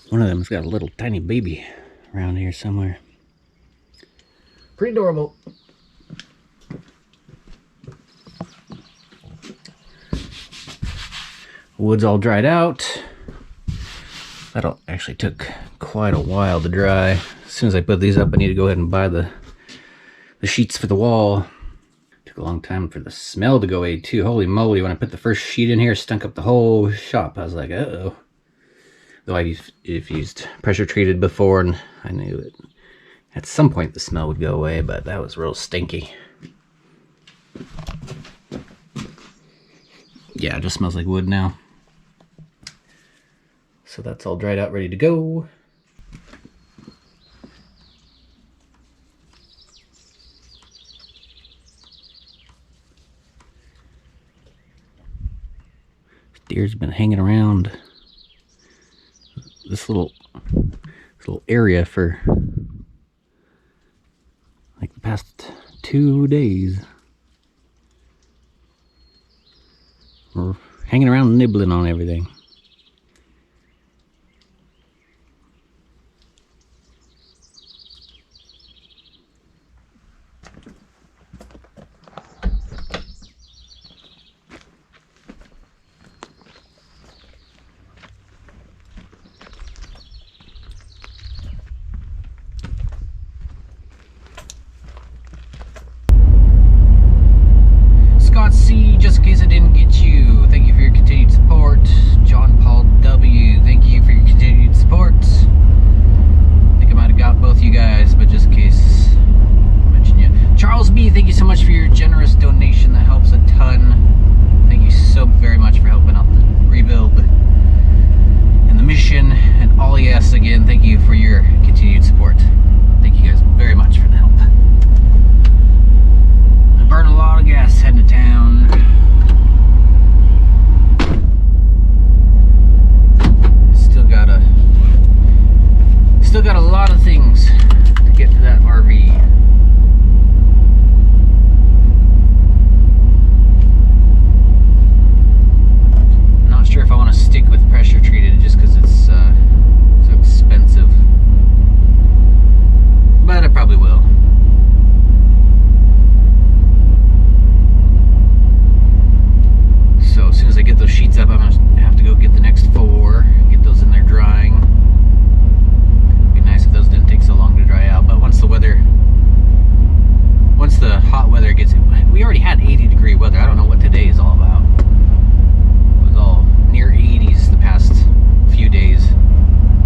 One of them's got a little tiny baby around here somewhere. Pretty adorable. Wood's all dried out. That actually took quite a while to dry. As soon as I put these up, I need to go ahead and buy the sheets for the wall. Took a long time for the smell to go away too. Holy moly, when I put the first sheet in here, it stunk up the whole shop. I was like, uh-oh. Though I've used pressure treated before, and I knew it. At some point the smell would go away, but that was real stinky. Yeah, it just smells like wood now. So that's all dried out, ready to go. Deer's been hanging around this little area for like the past 2 days. We're hanging around nibbling on everything. C, just in case I didn't get you, thank you for your continued support. John Paul W, thank you for your continued support. I think I might have got both you guys, but just in case I mention you. Charles B, thank you so much for your generous donation. That helps a ton. Thank you so very much for helping out the rebuild and the mission. And all yes, again, thank you for your continued support. Thank you guys very much for the help. Burn a lot of gas heading to town. Still got a lot of things to get to that RV. Not sure if I want to stick with pressure treated just because it's so expensive, but I probably will. So as soon as I get those sheets up, I'm going to have to go get the next 4, get those in there drying. It'd be nice if those didn't take so long to dry out, but once the hot weather gets in, we already had 80-degree weather. I don't know what today is all about. It was all near 80s the past few days,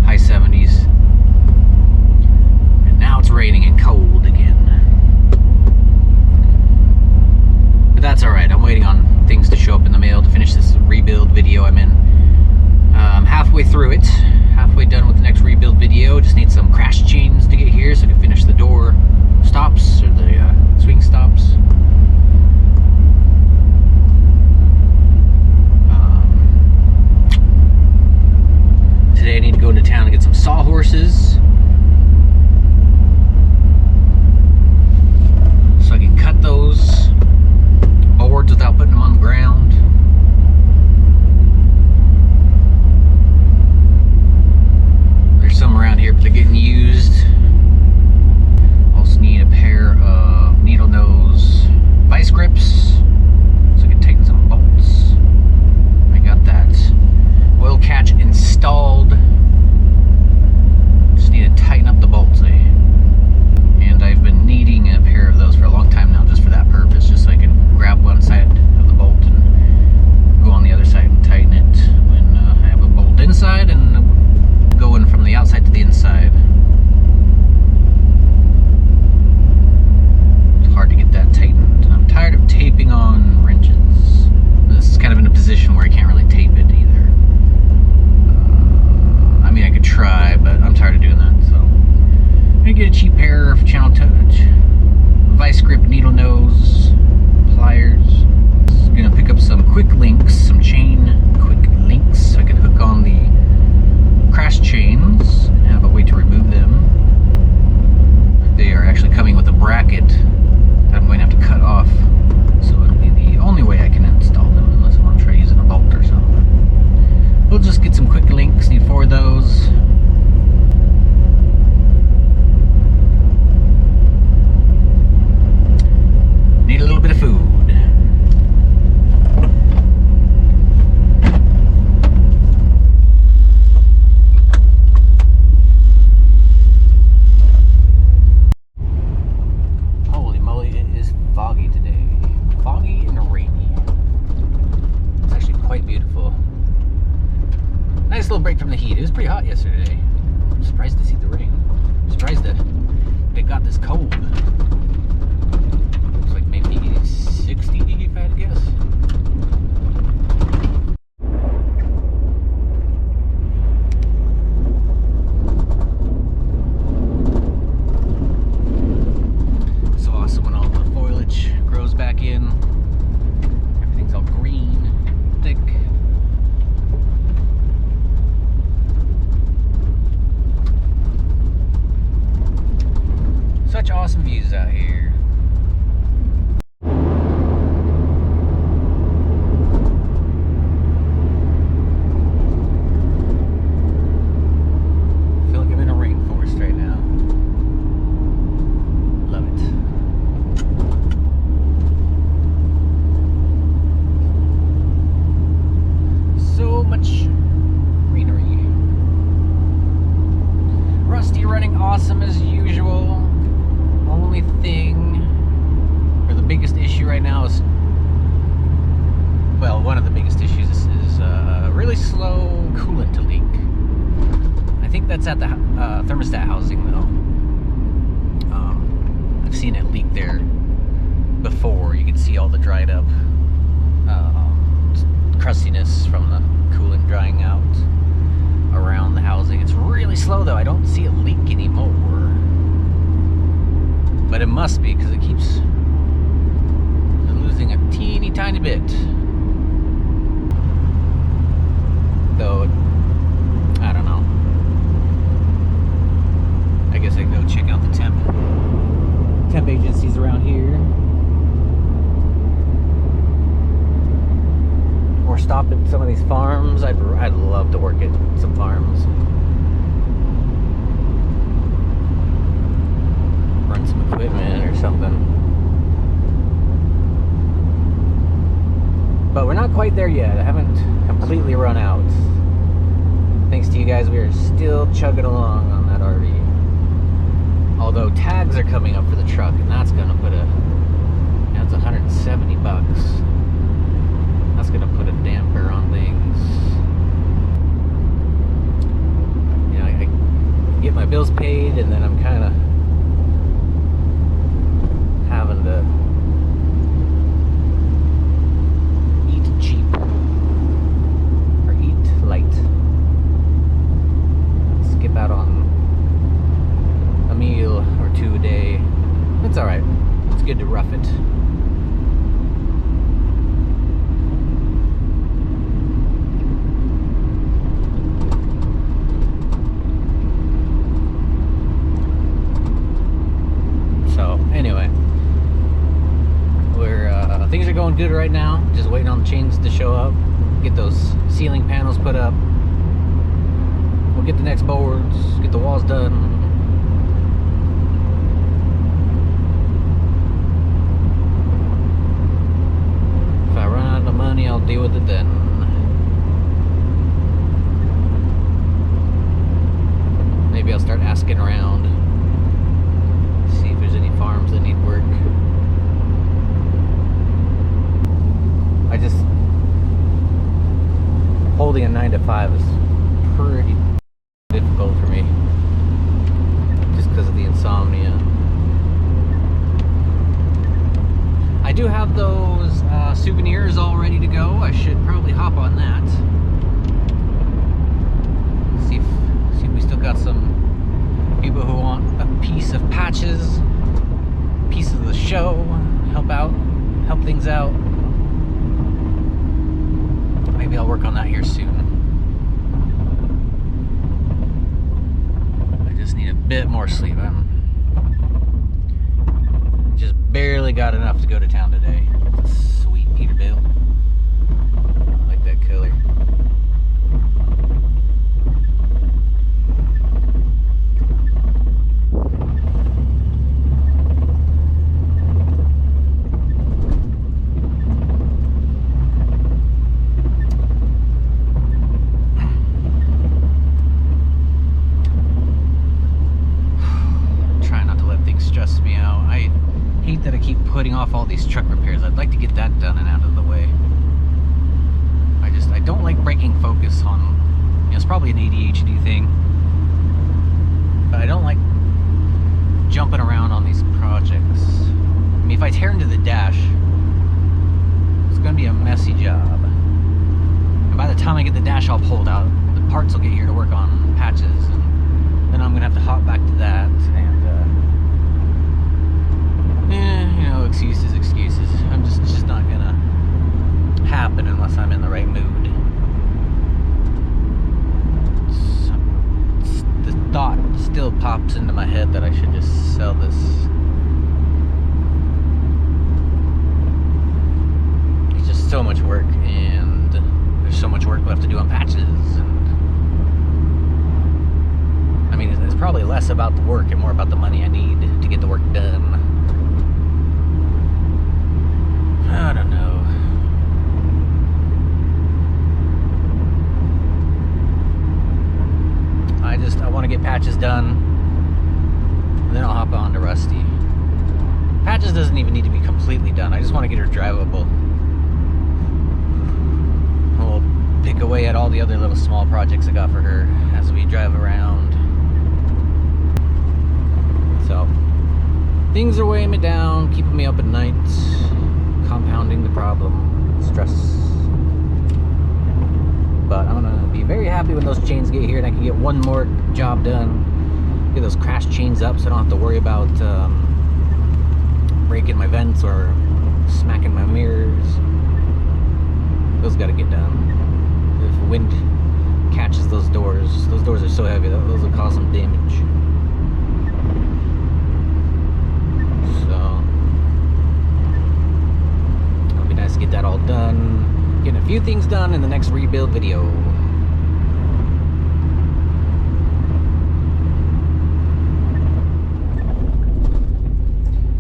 high 70s. And now it's raining and cold again. But that's alright, I'm waiting on things to show up in the mail to finish this rebuild video I'm in. I'm halfway through it, halfway done with the next rebuild video. Just need some crash chains to get here so I can finish the door stops, or the swing stops. Today I need to go into town and get some sawhorses so I can cut those boards without putting them on the ground. There's some around here, but they're getting used. Also need a pair of needle nose vice grips so I can tighten some bolts. I got that oil catch installed. Just need to tighten up the bolts, and I've been needing a pair of those for a long time now, just for that purpose, just so I can grab one side of the bolt and go on the other side and tighten it when I have a bolt inside and going from the outside to the inside. It's hard to get that tightened. I'm tired of taping on wrenches. This is kind of in a position where I can't really tape it either. I mean, I could try, but I'm tired of doing that, so I'm gonna get a cheap pair of Channel Touch vice grip needle nose pliers. I'm gonna pick up some quick links, some chain quick links, so I can hook on the crash chains and have a way to remove them. They are actually coming with a bracket that I'm going to have to cut off, so it'll be the only way I can install them, unless I want to try using a bolt or something. We'll just get some quick links, need 4 of those. little break from the heat. It was pretty hot yesterday. I'm surprised to see the rain. I'm surprised that it got this cold. It's like maybe 60 if I had to guess. So awesome when all the foliage grows back in. Everything's all green, thick. Such awesome views out here. I feel like I'm in a rainforest right now. Love it. So much greenery. Rusty running awesome as usual. Only thing, or the biggest issue right now is, well, one of the biggest issues is really slow coolant to leak. I think that's at the thermostat housing though. I've seen it leak there before. You can see all the dried up crustiness from the coolant drying out around the housing. It's really slow though. I don't see it leak anymore. But it must be because it keeps losing a teeny tiny bit. Though, I don't know. I guess I can go check out the temp agencies around here. Or stop at some of these farms. I'd love to work at some farms. Run some equipment or something. But we're not quite there yet. I haven't completely run out. Thanks to you guys, we are still chugging along on that RV. Although tags are coming up for the truck, and that's gonna put that's $170. That's gonna put a damper on things. You know, I get my bills paid, and then I'm kind of having to eat cheap or eat light. Skip out on a meal or two a day. It's alright. It's good to rough it. So, anyway. Things are going good right now. Just waiting on the chains to show up. Get those ceiling panels put up. We'll get the next boards. Get the walls done. If I run out of money, I'll deal with it then. Maybe I'll start asking around. See if there's any farms that need work. I just, holding a 9-to-5 is pretty difficult for me, just because of the insomnia. I do have those souvenirs all ready to go. I should probably hop on that. See if we still got some people who want a piece of patches, piece of the show, help things out. Maybe I'll work on that here soon. I just need a bit more sleep. I'm just barely got enough to go to town today. Sweet Peterbilt. I like that color. That I keep putting off all these truck repairs. I'd like to get that done and out of the way. I don't like breaking focus on, it's probably probably an ADHD thing. But I don't like jumping around on these projects. I mean, if I tear into the dash, it's going to be a messy job. And by the time I get the dash all pulled out, the parts will get here to work on patches. And then I'm going to have to hop back to that. And, you know, excuses. It's just not going to happen unless I'm in the right mood. The thought still pops into my head that I should just sell this. It's just so much work, and there's so much work left to do on patches, and I mean, it's probably less about the work and more about the money I need to get the work done. I don't know. I want to get patches done, and then I'll hop on to Rusty. Patches doesn't even need to be completely done. I just want to get her drivable. We'll pick away at all the other little small projects I got for her as we drive around. So, things are weighing me down, keeping me up at night, compounding the problem, stress. But I'm gonna be very happy when those chains get here and I can get one more job done. Get those crash chains up so I don't have to worry about breaking my vents or smacking my mirrors. Those gotta get done. If wind catches those doors are so heavy, those will cause some damage. So, it'll be nice to get that all done. Getting a few things done in the next rebuild video.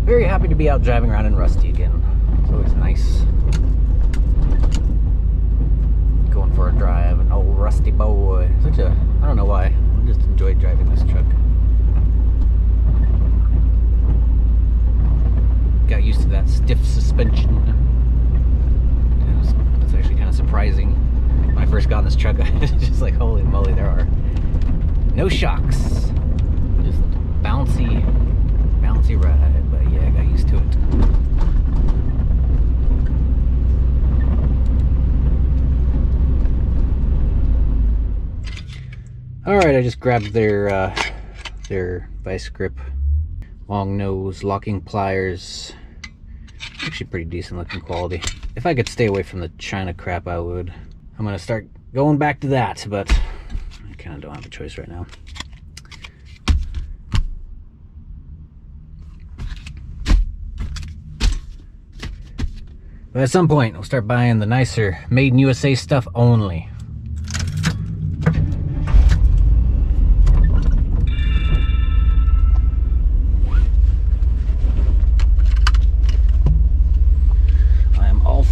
Very happy to be out driving around in Rusty again. It's always nice. Going for a drive, an old Rusty boy. I don't know why, I just enjoy driving this truck. Got used to that stiff suspension. It's actually kind of surprising. When I first got in this truck, I was just like, holy moly, there are no shocks. Just bouncy ride. But yeah, I got used to it. Alright, I just grabbed their vice grip, long nose, locking pliers. Actually pretty decent looking quality. If I could stay away from the China crap, I would. I'm gonna start going back to that, but I kind of don't have a choice right now. But at some point, we'll start buying the nicer made in USA stuff only.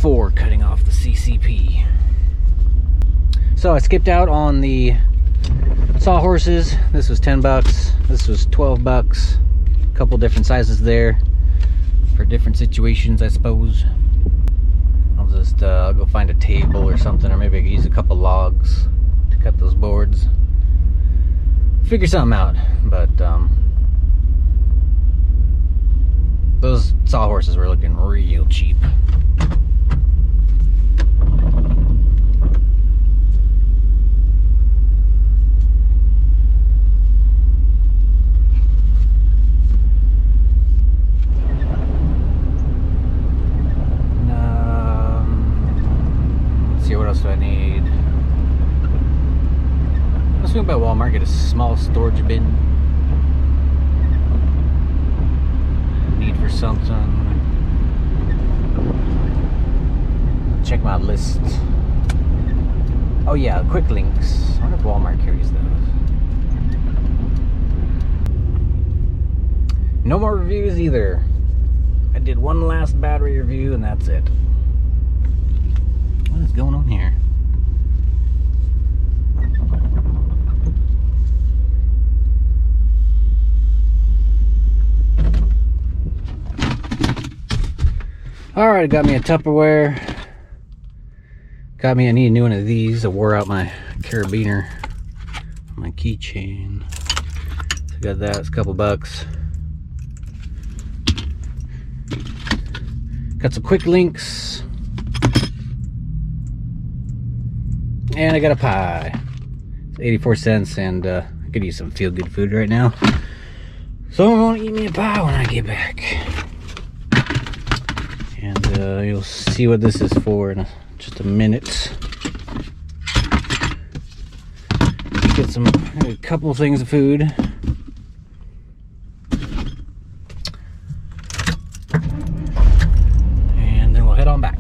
For cutting off the CCP. So I skipped out on the sawhorses. This was 10 bucks. This was 12 bucks. A couple different sizes there for different situations, I suppose. I'll go find a table or something, or maybe I could use a couple logs to cut those boards. Figure something out, but those sawhorses were looking real cheap. What else do I need? Let's go by Walmart, get a small storage bin. Need for something. Check my list. Oh yeah, quick links. I wonder if Walmart carries those. No more reviews either. I did one last battery review and that's it. What is going on here? Alright, I got me a Tupperware. I need a new one of these. I wore out my carabiner. my keychain. So I got that, it's a couple bucks. Got some quick links. And I got a pie. It's 84 cents, and I could use some feel-good food right now. So I'm gonna eat me a pie when I get back. And you'll see what this is for in just a minute. Get a couple things of food. And then we'll head on back.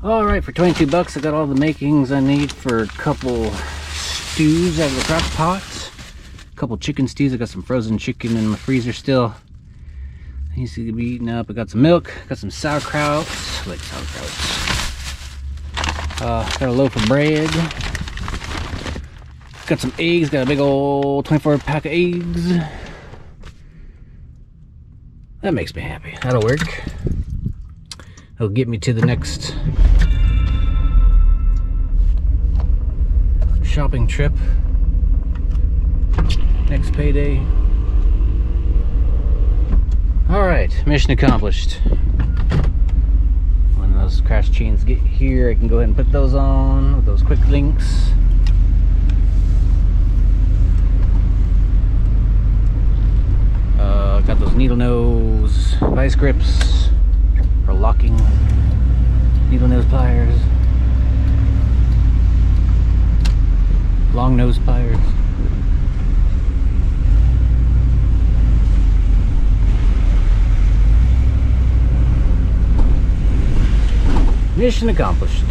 Alright, for 22 bucks I got all the makings I need for a couple stews out of the crock pot. A couple chicken stews. I got some frozen chicken in my freezer still. Needs to be eaten up. I got some milk, got some sauerkraut. I like sauerkraut. Got a loaf of bread. Got some eggs, got a big old 24 pack of eggs. That makes me happy. That'll work. It'll get me to the next shopping trip. Next payday. Alright, mission accomplished. When those crash chains get here, I can go ahead and put those on with those quick links. Got those needle nose vice grips for locking, needle nose pliers, long nose pliers. Mission accomplished.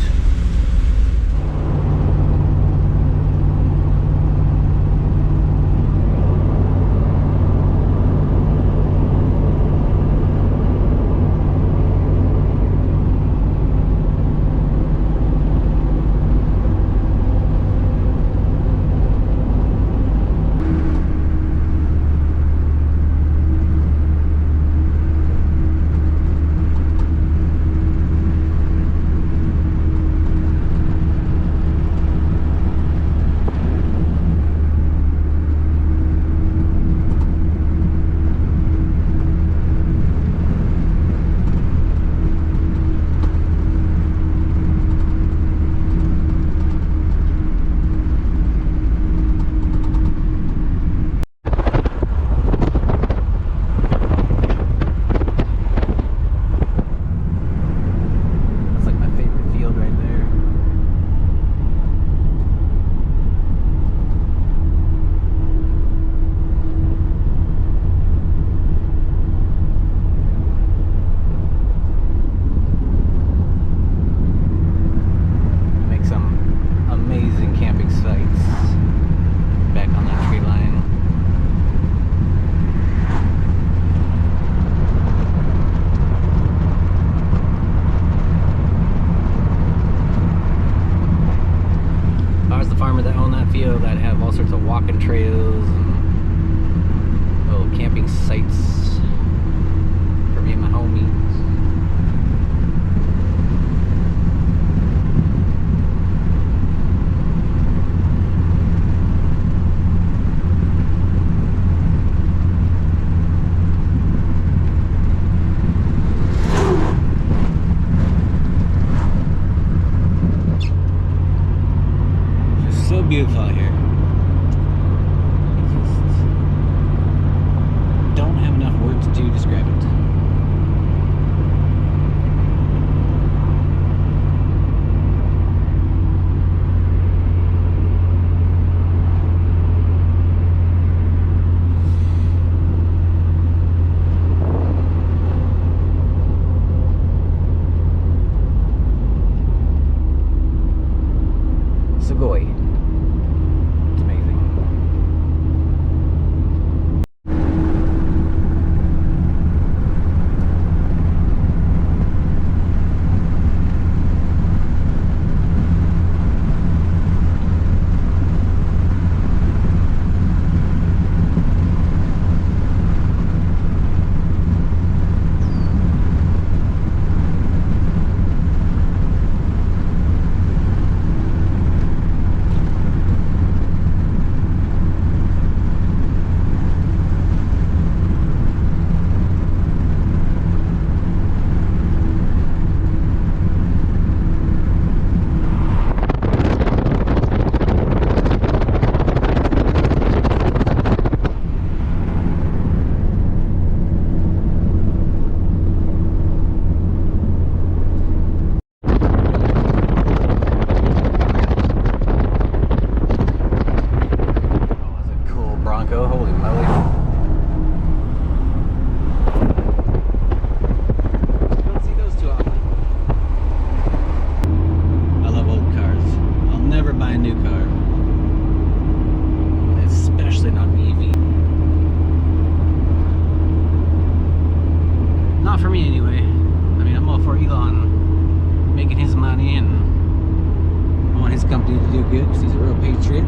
good because he's a real patriot.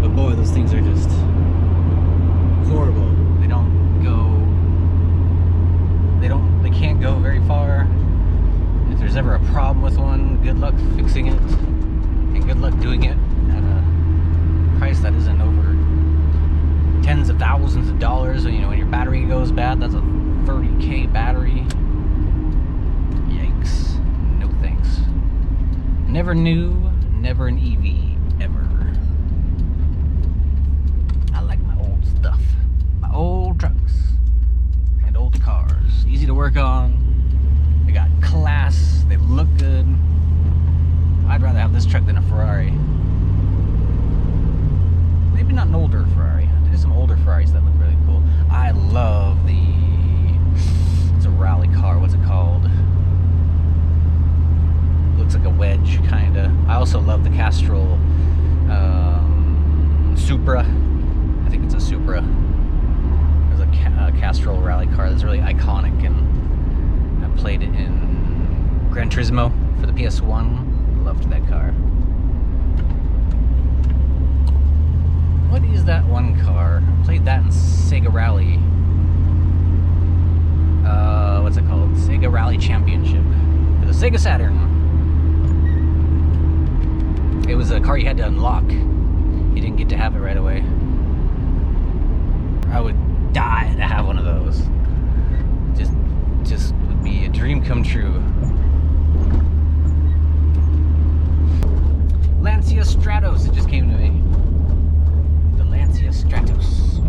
But boy, those things are just horrible. They don't go. They can't go very far. If there's ever a problem with one, good luck fixing it, and good luck doing it at a price that isn't over tens of thousands of dollars. You know, when your battery goes bad, that's a 30K battery. Yikes. No thanks. Never new, never an EV, ever. I like my old stuff. My old trucks and old cars. Easy to work on. They got class. They look good. I'd rather have this truck than a Ferrari. Maybe not an older Ferrari. There's some older Ferraris that look really cool. I love it's a rally car. What's it called? Looks like a wedge, kinda. I also love the Castrol Supra. I think it's a Supra. There's a Castrol rally car that's really iconic, and I played it in Gran Turismo for the PS1. Loved that car. What is that one car? I played that in Sega Rally. What's it called? Sega Rally Championship for the Sega Saturn. It was a car you had to unlock. You didn't get to have it right away. I would die to have one of those. Just would be a dream come true. Lancia Stratos, it just came to me. The Lancia Stratos.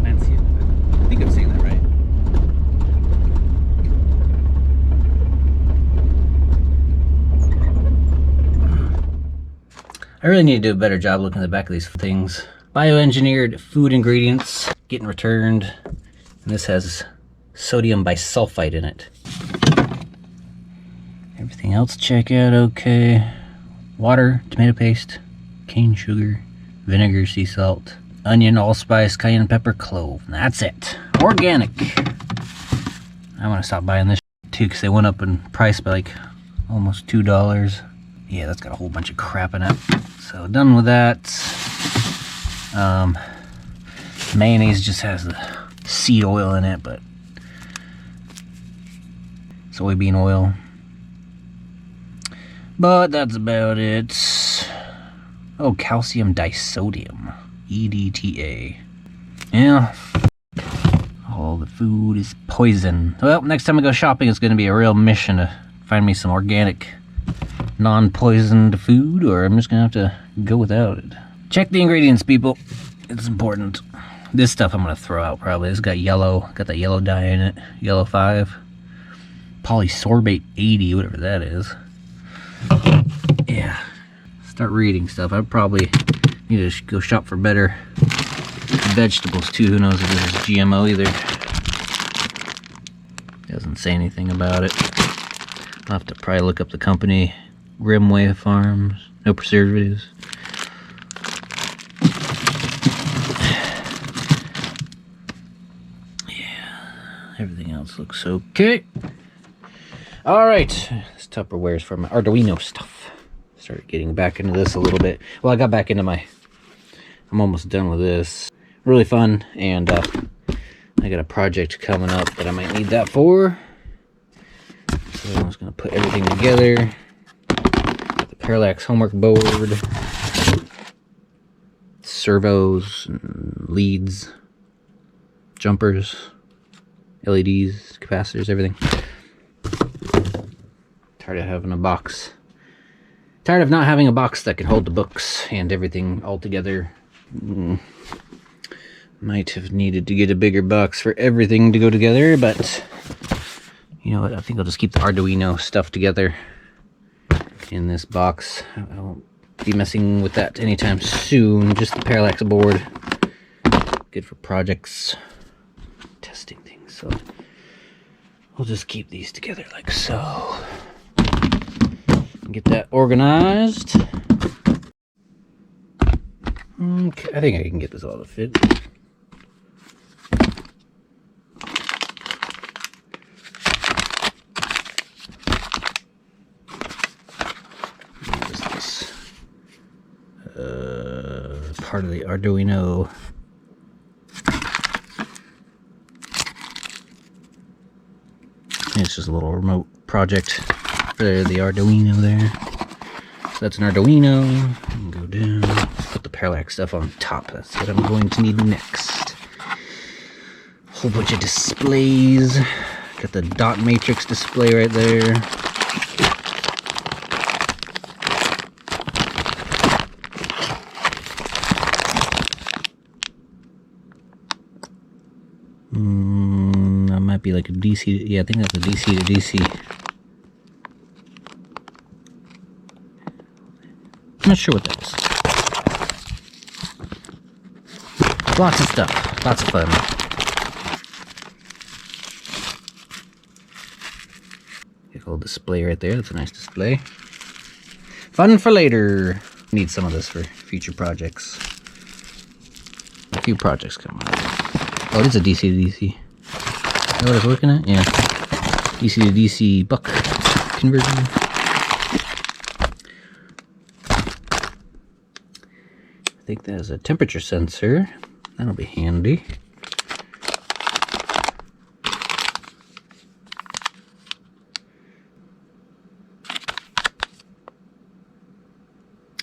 Lancia. I think I'm saying that right. I really need to do a better job looking at the back of these things. Bioengineered food ingredients getting returned. And this has sodium bisulfite in it. Everything else check out okay. Water, tomato paste, cane sugar, vinegar, sea salt, onion, allspice, cayenne pepper, clove. And that's it. Organic. I want to stop buying this too because they went up in price by like almost $2. Yeah, that's got a whole bunch of crap in it. So done with that. Mayonnaise just has the seed oil in it, but soybean oil. But that's about it. Oh, calcium disodium. EDTA. Yeah. All the food is poison. Well, next time I go shopping, it's going to be a real mission to find me some organic, non-poisoned food, or I'm just going to have to go without it. Check the ingredients, people. It's important. This stuff I'm going to throw out probably. It's got yellow. Got that yellow dye in it. Yellow 5. Polysorbate 80, whatever that is. Yeah, start reading stuff. I probably need to go shop for better vegetables too. Who knows if this is GMO either. Doesn't say anything about it. I'll have to probably look up the company. Rimway Farms. No preservatives. Yeah, everything else looks okay. Alright, this Tupperware is for my Arduino stuff. Started getting back into this a little bit. Well, I got back into I'm almost done with this. Really fun, and I got a project coming up that I might need that for. So I'm just going to put everything together. Got the Parallax homework board. Servos, and leads, jumpers, LEDs, capacitors, everything. Tired of having a box. Tired of not having a box that can hold the books and everything all together. Might have needed to get a bigger box for everything to go together, but you know what? I think I'll just keep the Arduino stuff together in this box. I won't be messing with that anytime soon. Just the Parallax board. Good for projects, testing things. So we'll just keep these together like so. Get that organized. Okay, I think I can get this all to fit. part of the Arduino. It's just a little remote project for the Arduino there. So that's an Arduino. Go down. Put the parallax stuff on top. That's what I'm going to need next. Whole bunch of displays. Got the dot matrix display right there. That might be like a DC. Yeah, I think that's a DC to DC. I'm not sure what that is. Lots of stuff. Lots of fun. Get a little display right there. That's a nice display. Fun for later. Need some of this for future projects. A few projects coming up. Oh, it is a DC to DC. Is that what I was looking at? Yeah. DC to DC buck conversion. I think that is a temperature sensor. That'll be handy.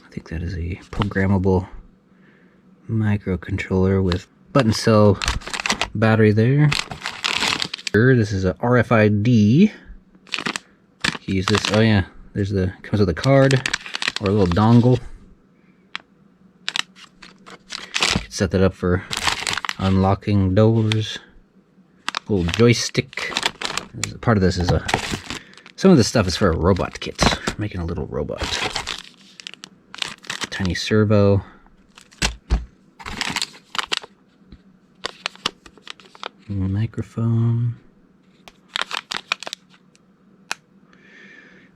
I think that is a programmable microcontroller with button cell battery there. This is a RFID. Use this. Oh yeah, there's the comes with a card or a little dongle. Set that up for unlocking doors. Little joystick. Part of this is some of this stuff is for a robot kit. Making a little robot. Tiny servo. Microphone.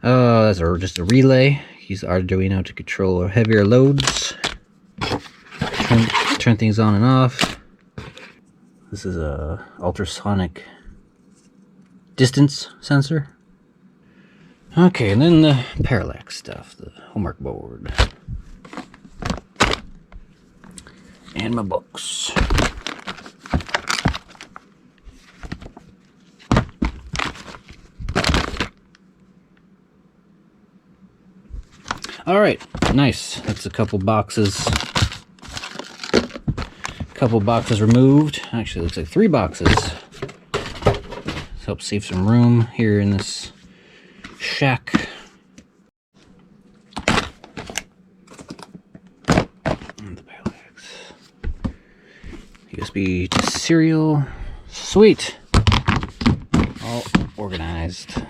Oh, that's just a relay. Use Arduino to control heavier loads. Turn things on and off. This is a ultrasonic distance sensor. Okay, and then the parallax stuff, the homework board. And my books. All right, nice. That's a couple boxes. Couple boxes removed. Actually, it looks like 3 boxes. This helps save some room here in this shack. And the parallax. USB to serial. Sweet. All organized.